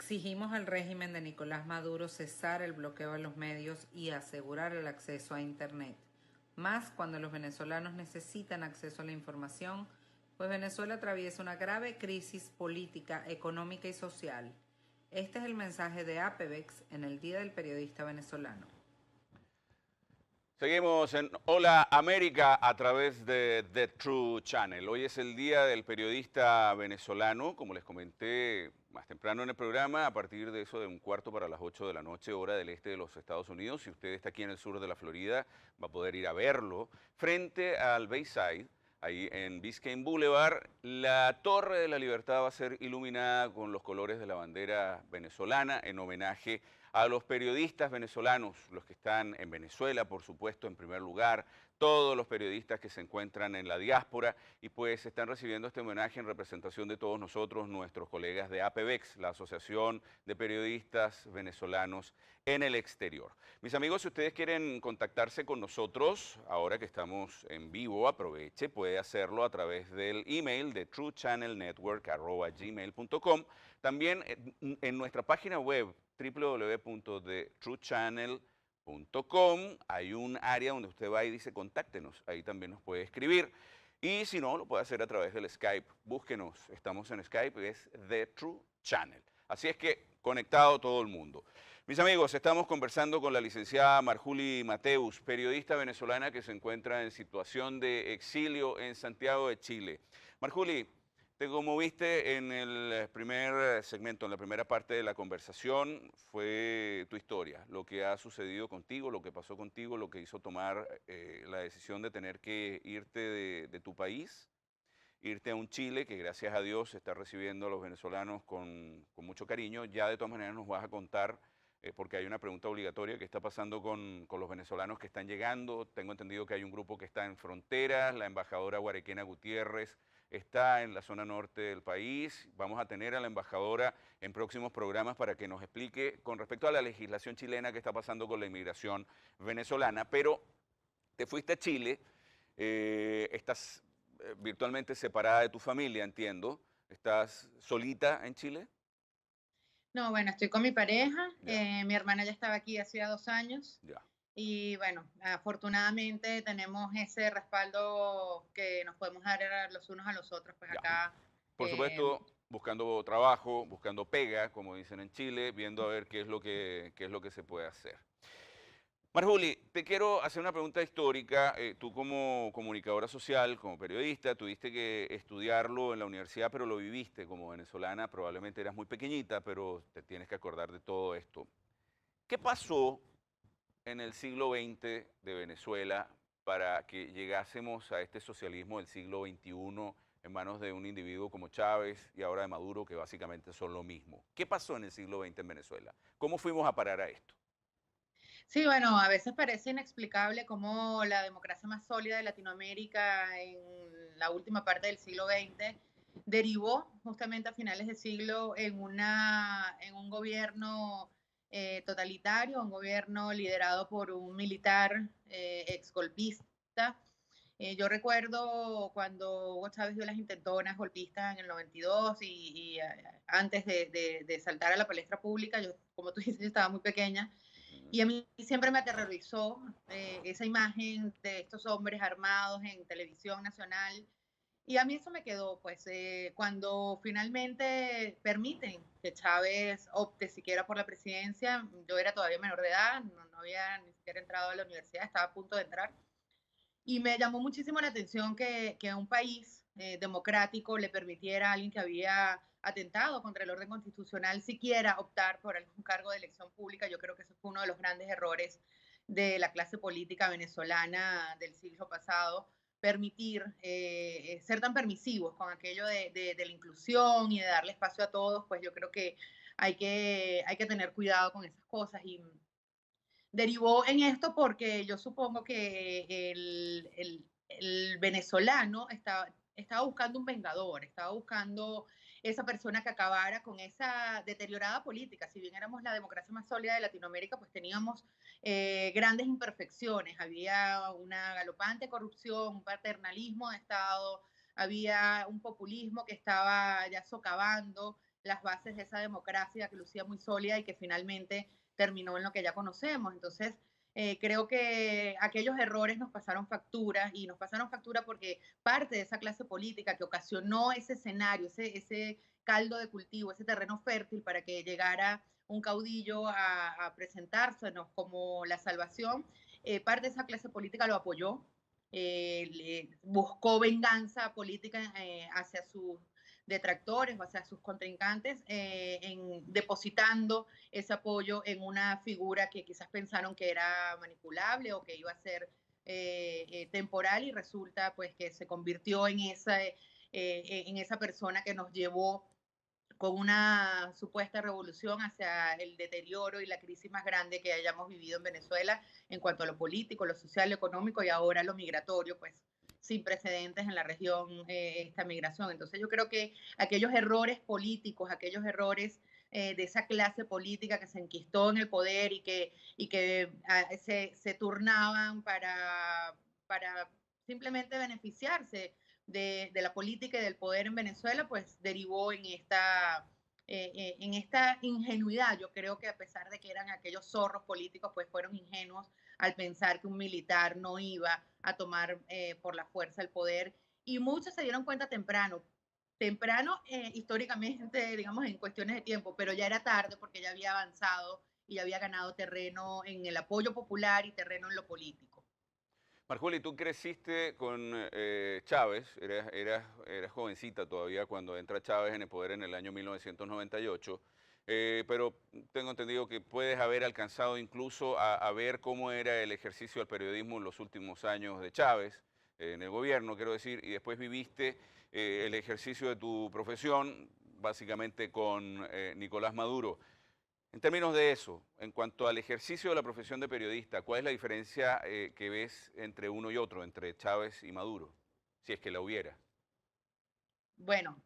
Exigimos al régimen de Nicolás Maduro cesar el bloqueo de los medios y asegurar el acceso a Internet, más cuando los venezolanos necesitan acceso a la información, pues Venezuela atraviesa una grave crisis política, económica y social. Este es el mensaje de APEVEX en el Día del Periodista Venezolano. Seguimos en Hola América a través de The True Channel. Hoy es el Día del Periodista Venezolano, como les comenté más temprano en el programa, a partir de eso de 7:15 de la noche, hora del este de los Estados Unidos. Si usted está aquí en el sur de la Florida, va a poder ir a verlo. Frente al Bayside, ahí en Biscayne Boulevard, la Torre de la Libertad va a ser iluminada con los colores de la bandera venezolana en homenaje a los periodistas venezolanos, los que están en Venezuela, por supuesto, en primer lugar, todos los periodistas que se encuentran en la diáspora y pues están recibiendo este homenaje en representación de todos nosotros, nuestros colegas de APEVEX, la Asociación de Periodistas Venezolanos en el Exterior. Mis amigos, si ustedes quieren contactarse con nosotros, ahora que estamos en vivo, aproveche, puede hacerlo a través del email de truechannelnetwork@gmail.com. También en nuestra página web www.thetruechannel.com hay un área donde usted va y dice contáctenos, ahí también nos puede escribir. Y si no, lo puede hacer a través del Skype. Búsquenos, estamos en Skype, es The True Channel. Así es que conectado todo el mundo. Mis amigos, estamos conversando con la licenciada Marjuli Mateus, periodista venezolana que se encuentra en situación de exilio en Santiago de Chile. Marjuli, como viste en el primer segmento, en la primera parte de la conversación, fue tu historia, lo que ha sucedido contigo, lo que pasó contigo, lo que hizo tomar la decisión de tener que irte de tu país, irte a un Chile que gracias a Dios está recibiendo a los venezolanos con mucho cariño. Ya de todas maneras nos vas a contar, porque hay una pregunta obligatoria, ¿qué está pasando con los venezolanos que están llegando? Tengo entendido que hay un grupo que está en fronteras, la embajadora Guarequena Gutiérrez está en la zona norte del país. Vamos a tener a la embajadora en próximos programas para que nos explique con respecto a la legislación chilena que está pasando con la inmigración venezolana. Pero te fuiste a Chile, estás virtualmente separada de tu familia, entiendo. ¿Estás solita en Chile? No, bueno, estoy con mi pareja. Ya, Mi hermana ya estaba aquí hacía 2 años ya, y bueno, afortunadamente tenemos ese respaldo que nos podemos dar los unos a los otros, pues ya. acá. Por eh, supuesto, buscando trabajo, buscando pega, como dicen en Chile, viendo a ver qué es lo que se puede hacer. Marjuli, te quiero hacer una pregunta histórica. Tú como comunicadora social, como periodista, tuviste que estudiarlo en la universidad, pero lo viviste como venezolana. Probablemente eras muy pequeñita, pero te tienes que acordar de todo esto. ¿Qué pasó en el siglo XX de Venezuela para que llegásemos a este socialismo del siglo XXI en manos de un individuo como Chávez y ahora de Maduro, que básicamente son lo mismo? ¿Qué pasó en el siglo XX en Venezuela? ¿Cómo fuimos a parar a esto? sí, bueno, a veces parece inexplicable cómo la democracia más sólida de Latinoamérica en la última parte del siglo XX derivó justamente a finales de siglo en un gobierno totalitario, un gobierno liderado por un militar exgolpista. Yo recuerdo cuando Hugo Chávez dio las intentonas golpistas en el 92 y antes de saltar a la palestra pública, yo, como tú dices, yo estaba muy pequeña Ujú. y a mí siempre me aterrorizó esa imagen de estos hombres armados en televisión nacional. Y a mí eso me quedó, pues, cuando finalmente permiten que Chávez opte siquiera por la presidencia, yo era todavía menor de edad, no había ni siquiera entrado a la universidad, estaba a punto de entrar. Y me llamó muchísimo la atención que un país democrático le permitiera a alguien que había atentado contra el orden constitucional siquiera optar por algún cargo de elección pública. Yo creo que eso fue uno de los grandes errores de la clase política venezolana del siglo pasado, permitir ser tan permisivos con aquello de la inclusión y de darle espacio a todos, pues yo creo que hay que tener cuidado con esas cosas. Y derivó en esto porque yo supongo que el venezolano estaba buscando un vengador, estaba buscando esa persona que acabara con esa deteriorada política. Si bien éramos la democracia más sólida de Latinoamérica, pues teníamos grandes imperfecciones. Había una galopante corrupción, un paternalismo de Estado, había un populismo que estaba ya socavando las bases de esa democracia que lucía muy sólida y que finalmente terminó en lo que ya conocemos. Entonces, creo que aquellos errores nos pasaron factura y nos pasaron factura porque parte de esa clase política que ocasionó ese escenario, ese caldo de cultivo, ese terreno fértil para que llegara un caudillo a presentársenos como la salvación, parte de esa clase política lo apoyó, buscó venganza política hacia sus detractores o hacia sus contrincantes, depositando ese apoyo en una figura que quizás pensaron que era manipulable o que iba a ser temporal y resulta pues que se convirtió en esa persona que nos llevó con una supuesta revolución hacia el deterioro y la crisis más grande que hayamos vivido en Venezuela en cuanto a lo político, lo social, lo económico y ahora lo migratorio, pues sin precedentes en la región esta migración. Entonces yo creo que aquellos errores políticos, aquellos errores de esa clase política que se enquistó en el poder y que se turnaban para simplemente beneficiarse de la política y del poder en Venezuela, pues derivó en esta ingenuidad. Yo creo que a pesar de que eran aquellos zorros políticos, pues fueron ingenuos al pensar que un militar no iba a tomar por la fuerza el poder. Y muchos se dieron cuenta temprano históricamente, digamos, en cuestiones de tiempo, pero ya era tarde porque ya había avanzado y ya había ganado terreno en el apoyo popular y terreno en lo político. Marjoli, tú creciste con Chávez, eras jovencita todavía cuando entra Chávez en el poder en el año 1998, pero tengo entendido que puedes haber alcanzado incluso a ver cómo era el ejercicio del periodismo en los últimos años de Chávez, en el gobierno, quiero decir, y después viviste el ejercicio de tu profesión básicamente con Nicolás Maduro. En términos de eso, en cuanto al ejercicio de la profesión de periodista, ¿cuál es la diferencia que ves entre uno y otro, entre Chávez y Maduro, si es que la hubiera? Bueno,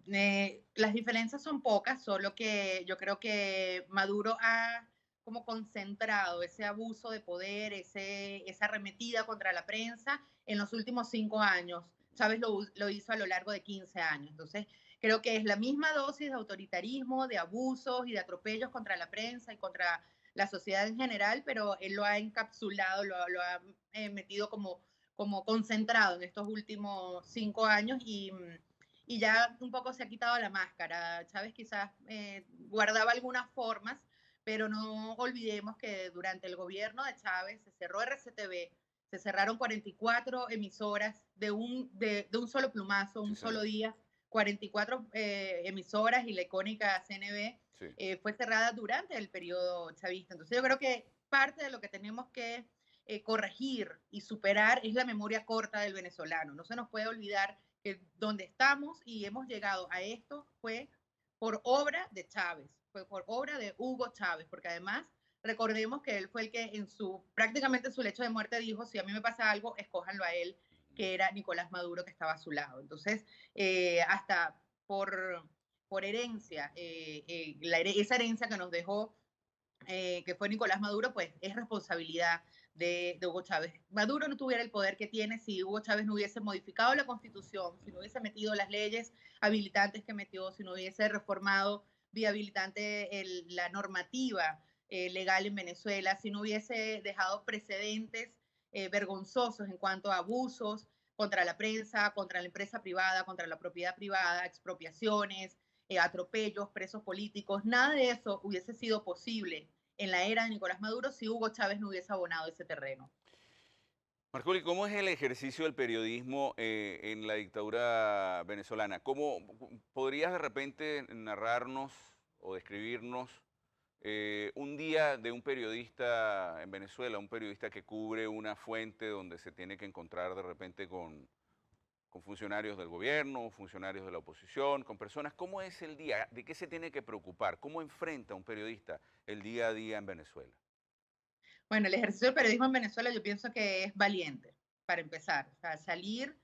las diferencias son pocas, solo que yo creo que Maduro ha como concentrado ese abuso de poder, esa arremetida contra la prensa en los últimos 5 años. Chávez lo hizo a lo largo de 15 años. Entonces, creo que es la misma dosis de autoritarismo, de abusos y de atropellos contra la prensa y contra la sociedad en general, pero él lo ha encapsulado, lo ha metido como concentrado en estos últimos 5 años y ya un poco se ha quitado la máscara. Chávez quizás guardaba algunas formas, pero no olvidemos que durante el gobierno de Chávez se cerró RCTV, se cerraron 44 emisoras de un solo plumazo, Sí, un solo señor. día, 44 emisoras y la icónica CNV Sí. fue cerrada durante el periodo chavista. Entonces yo creo que parte de lo que tenemos que corregir y superar es la memoria corta del venezolano. No se nos puede olvidar que donde estamos y hemos llegado a esto fue por obra de Chávez, fue por obra de Hugo Chávez, porque además recordemos que él fue el que prácticamente en su lecho de muerte dijo, si a mí me pasa algo, escójanlo a él, que era Nicolás Maduro que estaba a su lado. Entonces, hasta por herencia, esa herencia que nos dejó que fue Nicolás Maduro, pues es responsabilidad de Hugo Chávez. Maduro no tuviera el poder que tiene si Hugo Chávez no hubiese modificado la constitución, si no hubiese metido las leyes habilitantes que metió, si no hubiese reformado vía habilitante la normativa legal en Venezuela, si no hubiese dejado precedentes vergonzosos en cuanto a abusos contra la prensa, contra la empresa privada, contra la propiedad privada, expropiaciones, atropellos, presos políticos, nada de eso hubiese sido posible en la era de Nicolás Maduro si Hugo Chávez no hubiese abonado ese terreno. Marjoli, ¿cómo es el ejercicio del periodismo en la dictadura venezolana? ¿Cómo podrías de repente narrarnos o describirnos un día de un periodista en Venezuela, un periodista que cubre una fuente donde se tiene que encontrar de repente con funcionarios del gobierno, funcionarios de la oposición, con personas? ¿Cómo es el día? ¿De qué se tiene que preocupar? ¿Cómo enfrenta un periodista el día a día en Venezuela? Bueno, el ejercicio del periodismo en Venezuela yo pienso que es valiente, para empezar. O sea, salir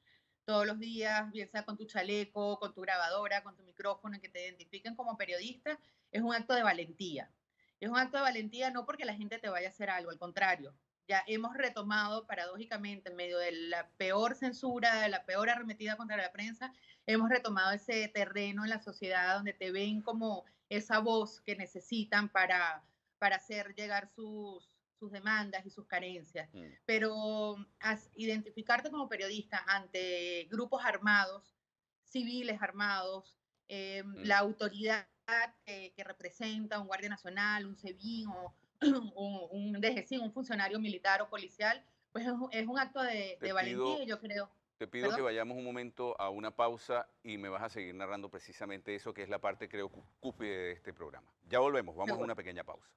todos los días, bien sea con tu chaleco, con tu grabadora, con tu micrófono, y que te identifiquen como periodista, es un acto de valentía. Es un acto de valentía no porque la gente te vaya a hacer algo, al contrario. ya hemos retomado paradójicamente en medio de la peor censura, de la peor arremetida contra la prensa, hemos retomado ese terreno en la sociedad donde te ven como esa voz que necesitan para hacer llegar sus demandas y sus carencias. Pero identificarte como periodista ante grupos armados, civiles armados, la autoridad que representa un guardia nacional, un SEBIN o un DGCIN, un funcionario militar o policial, pues es un acto de valentía, yo creo. Te pido que ¿Perdón? vayamos un momento a una pausa y me vas a seguir narrando precisamente eso, que es la parte, creo, cúspide de este programa. Ya volvemos, vamos a Seguro. una pequeña pausa.